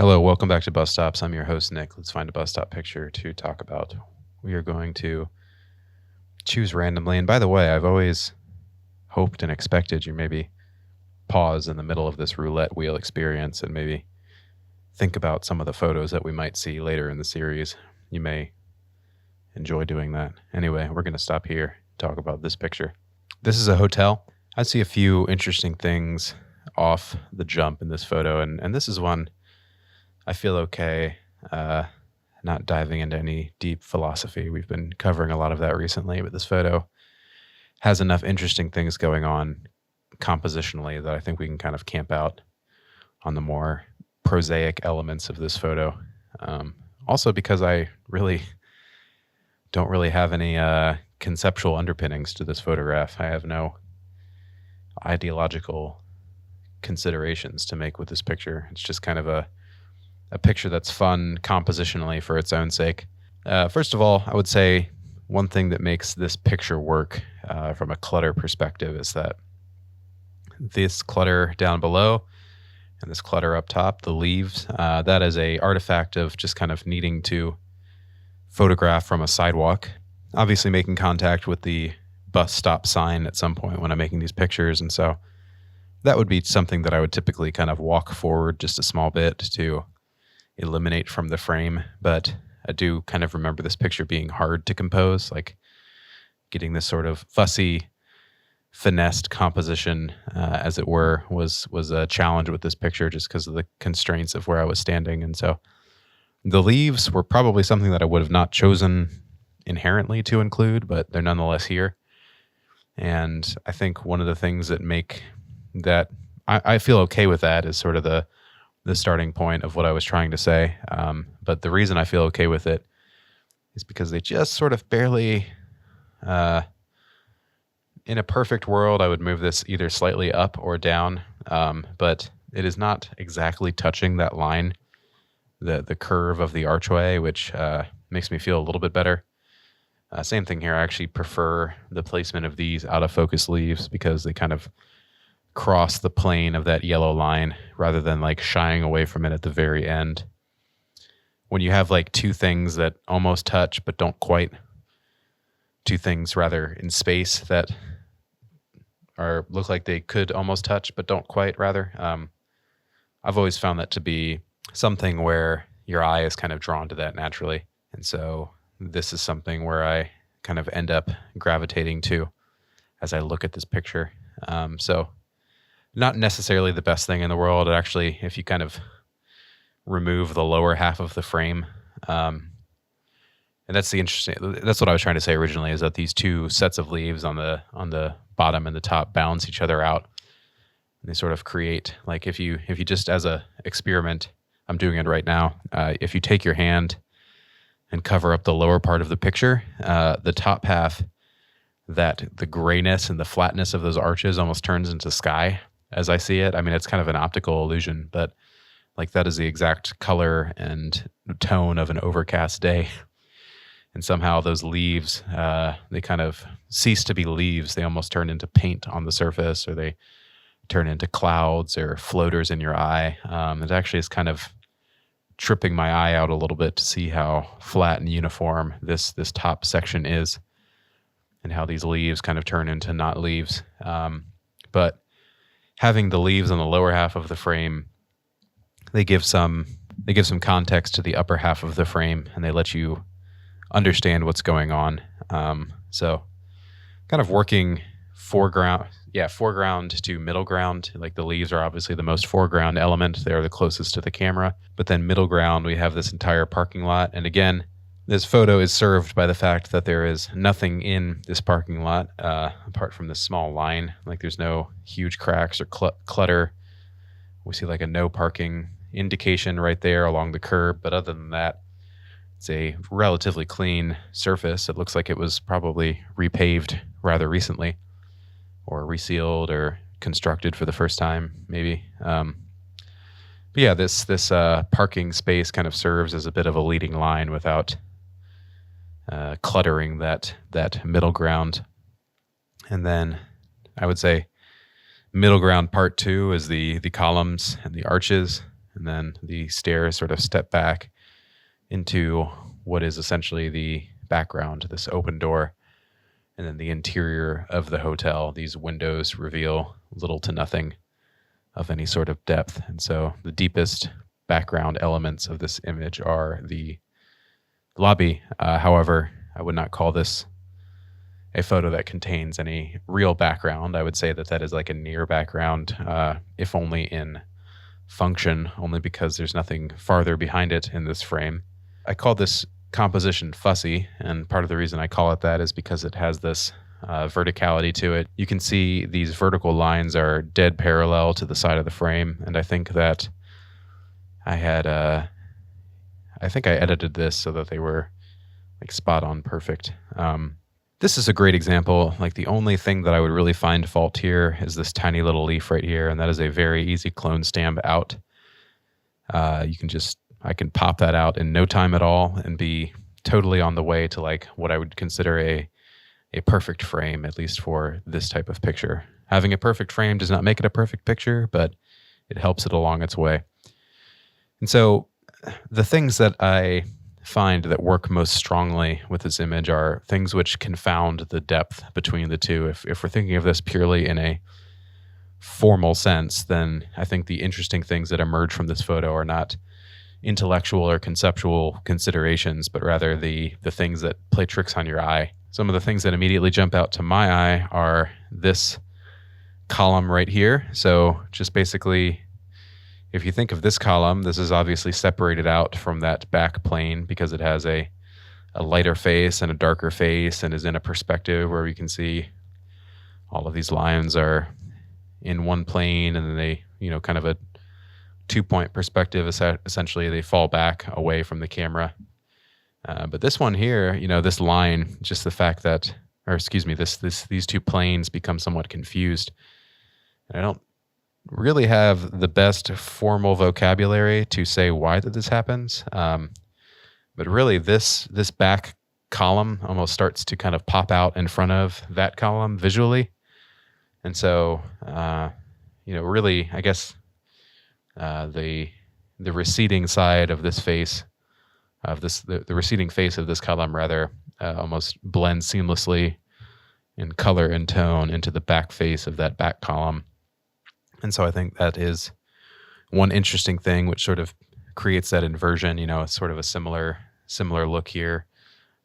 Hello, welcome back to Bus Stops. I'm your host, Nick. Let's find a bus stop picture to talk about. We are going to choose randomly. And by the way, I've always hoped and expected you maybe pause in the middle of this roulette wheel experience and maybe think about some of the photos that we might see later in the series. You may enjoy doing that. Anyway, we're going to stop here, talk about this picture. This is a hotel. I see a few interesting things off the jump in this photo, and this is one I feel okay not diving into any deep philosophy. We've been covering a lot of that recently, but this photo has enough interesting things going on compositionally that I think we can kind of camp out on the more prosaic elements of this photo. Also because I really don't really have any conceptual underpinnings to this photograph. I have no ideological considerations to make with this picture. It's just kind of a picture that's fun compositionally for its own sake. First of all, I would say one thing that makes this picture work from a clutter perspective is that this clutter down below and this clutter up top, the leaves, that is a artifact of just kind of needing to photograph from a sidewalk, obviously making contact with the bus stop sign at some point when I'm making these pictures. And so that would be something that I would typically kind of walk forward just a small bit to eliminate from the frame. But I do kind of remember this picture being hard to compose, like getting this sort of fussy, finessed composition, as it were, was a challenge with this picture just because of the constraints of where I was standing. And so the leaves were probably something that I would have not chosen inherently to include, but they're nonetheless here. And I think one of the things that make that I feel okay with that is sort of the starting point of what I was trying to say. But the reason I feel okay with it is because they just sort of barely, in a perfect world, I would move this either slightly up or down. But it is not exactly touching that line, the curve of the archway, which makes me feel a little bit better. Same thing here. I actually prefer the placement of these out of focus leaves because they kind of cross the plane of that yellow line rather than like shying away from it at the very end. When you have like two things that almost touch but don't quite, two things rather in space that look like they could almost touch but don't quite, rather, I've always found that to be something where your eye is kind of drawn to that naturally. And so this is something where I kind of end up gravitating to as I look at this picture. So not necessarily the best thing in the world. Actually, if you kind of remove the lower half of the frame, and that's what I was trying to say originally, is that these two sets of leaves on the bottom and the top balance each other out. And they sort of create, like, if you just, as a experiment, I'm doing it right now, if you take your hand and cover up the lower part of the picture, the top half, that the grayness and the flatness of those arches almost turns into sky as I see it. I mean, it's kind of an optical illusion, but like that is the exact color and tone of an overcast day. And somehow those leaves, they kind of cease to be leaves. They almost turn into paint on the surface, or they turn into clouds or floaters in your eye. It actually is kind of tripping my eye out a little bit to see how flat and uniform this top section is, and how these leaves kind of turn into not leaves. But having the leaves on the lower half of the frame, they give some context to the upper half of the frame, and they let you understand what's going on. So kind of working foreground to middle ground. Like the leaves are obviously the most foreground element. They're the closest to the camera. But then middle ground, we have this entire parking lot. And again, this photo is served by the fact that there is nothing in this parking lot apart from this small line. Like there's no huge cracks or clutter. We see like a no parking indication right there along the curb. But other than that, it's a relatively clean surface. It looks like it was probably repaved rather recently, or resealed, or constructed for the first time, maybe. But yeah, this parking space kind of serves as a bit of a leading line without cluttering that middle ground. And then I would say middle ground part two is the columns and the arches. and then the stairs sort of step back into what is essentially the background, this open door, and then the interior of the hotel. These windows reveal little to nothing of any sort of depth. And so the deepest background elements of this image are the lobby. However, I would not call this a photo that contains any real background. I would say that that is like a near background, if only in function, only because there's nothing farther behind it in this frame. I call this composition fussy, and part of the reason I call it that is because it has this verticality to it. You can see these vertical lines are dead parallel to the side of the frame, and I think that I edited this so that they were like spot on perfect. This is a great example. Like the only thing that I would really find fault here is this tiny little leaf right here, and that is a very easy clone stamp out. I can pop that out in no time at all and be totally on the way to like what I would consider a perfect frame, at least for this type of picture. Having a perfect frame does not make it a perfect picture, but it helps it along its way. And so the things that I find that work most strongly with this image are things which confound the depth between the two. If we're thinking of this purely in a formal sense, then I think the interesting things that emerge from this photo are not intellectual or conceptual considerations, but rather the things that play tricks on your eye. Some of the things that immediately jump out to my eye are this column right here. So just basically, if you think of this column, this is obviously separated out from that back plane because it has a lighter face and a darker face and is in a perspective where we can see all of these lines are in one plane, and then they, kind of a 2-point perspective. Essentially, they fall back away from the camera. But this one here, this line, just the fact that, these two planes become somewhat confused. And I don't really have the best formal vocabulary to say why that this happens. But really this back column almost starts to kind of pop out in front of that column visually. And so, really, I guess, the receding side of this face, the receding face of this column rather, almost blends seamlessly in color and tone into the back face of that back column. And so I think that is one interesting thing which sort of creates that inversion. It's sort of a similar look here.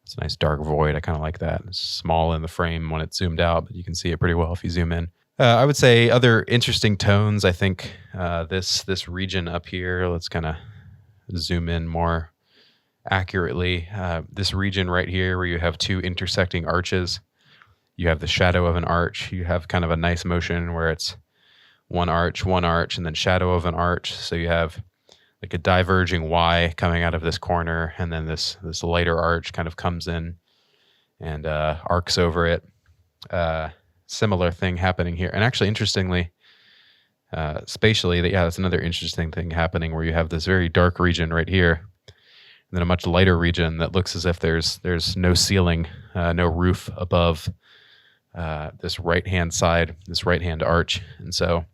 It's a nice dark void. I kind of like that. It's small in the frame when it's zoomed out, but you can see it pretty well if you zoom in. I would say other interesting tones, I think this region up here, let's kind of zoom in more accurately. This region right here where you have two intersecting arches, you have the shadow of an arch, you have kind of a nice motion where it's one arch, and then shadow of an arch. So you have like a diverging Y coming out of this corner, and then this lighter arch kind of comes in and arcs over it. Similar thing happening here. And actually, interestingly, spatially, that's another interesting thing happening where you have this very dark region right here, and then a much lighter region that looks as if there's no ceiling, no roof above this right-hand side, this right-hand arch. And so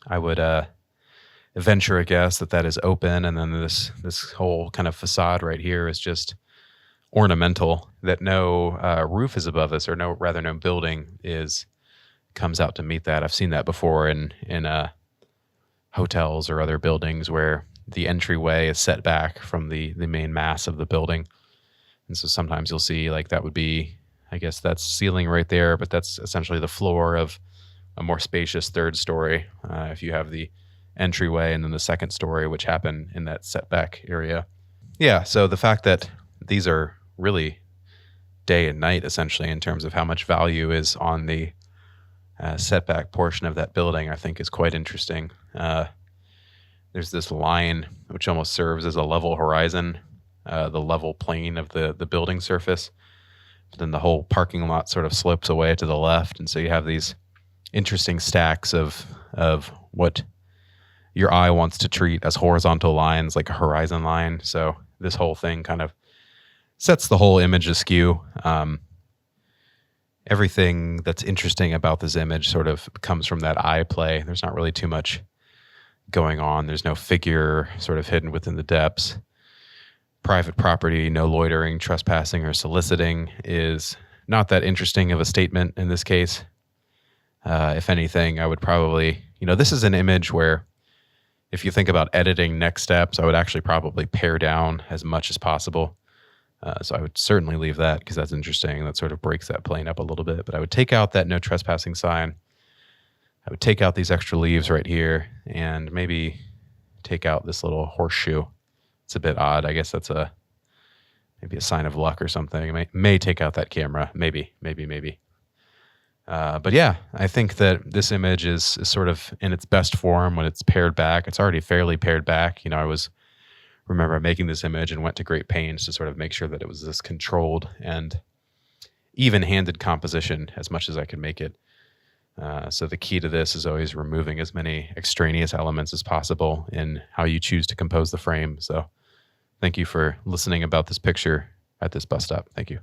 I would venture a guess that is open, and then this whole kind of facade right here is just ornamental, that no roof is above us, or no building comes out to meet that. I've seen that before in hotels or other buildings where the entryway is set back from the main mass of the building. And so sometimes you'll see like that would be, I guess that's ceiling right there, but that's essentially the floor of a more spacious third story. If you have the entryway and then the second story, which happen in that setback area. Yeah, so the fact that these are really day and night, essentially, in terms of how much value is on the setback portion of that building, I think is quite interesting. There's this line which almost serves as a level horizon, the level plane of the building surface. But then the whole parking lot sort of slopes away to the left, and so you have these interesting stacks of what your eye wants to treat as horizontal lines, like a horizon line. So this whole thing kind of sets the whole image askew. Everything that's interesting about this image sort of comes from that eye play. There's not really too much going on. There's no figure sort of hidden within the depths. Private property, no loitering, trespassing, or soliciting is not that interesting of a statement in this case. If anything, I would probably, this is an image where if you think about editing next steps, I would actually probably pare down as much as possible. So I would certainly leave that because that's interesting. That sort of breaks that plane up a little bit. But I would take out that no trespassing sign. I would take out these extra leaves right here and maybe take out this little horseshoe. It's a bit odd. I guess that's maybe a sign of luck or something. I may take out that camera. Maybe. But yeah, I think that this image is sort of in its best form when it's pared back. It's already fairly pared back. I remember making this image and went to great pains to sort of make sure that it was this controlled and even-handed composition as much as I could make it. So the key to this is always removing as many extraneous elements as possible in how you choose to compose the frame. So thank you for listening about this picture at this bus stop. Thank you.